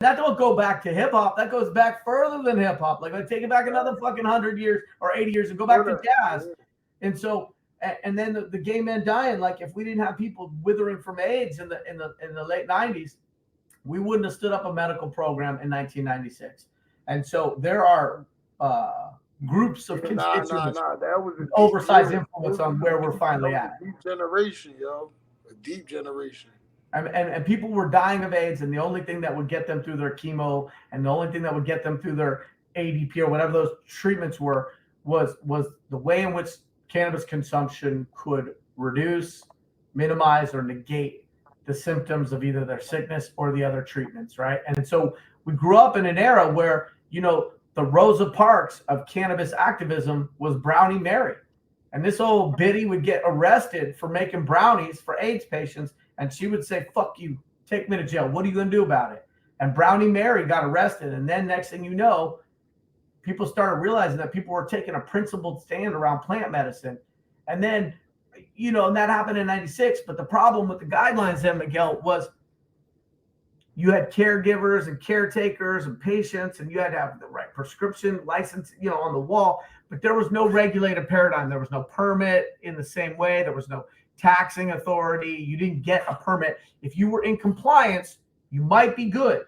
That don't go back to hip hop. That goes back further than hip hop. Like, take it back another fucking 100 years or 80 years and go back to jazz. And so, and then the gay men dying. Like, if we didn't have people withering from AIDS in the late 90s, we wouldn't have stood up a medical program in 1996. And so there are groups of constituents that was oversized influence on where we're finally at. A deep generation, yo. A deep generation. And people were dying of AIDS, and the only thing that would get them through their chemo and the only thing that would get them through their ADP or whatever those treatments were was the way in which cannabis consumption could reduce, minimize, or negate the symptoms of either their sickness or the other treatments, right? And so we grew up in an era where, the Rosa Parks of cannabis activism was Brownie Mary. And this old biddy would get arrested for making brownies for AIDS patients, and she would say, "Fuck you, take me to jail. What are you going to do about it?" And Brownie Mary got arrested. And then next thing you know, people started realizing that people were taking a principled stand around plant medicine. And then, and that happened in 96. But the problem with the guidelines then, Miguel, was you had caregivers and caretakers and patients, and you had to have the right prescription license, on the wall. But there was no regulated paradigm. There was no permit in the same way. There was no taxing authority. You didn't get a permit. If you were in compliance, you might be good.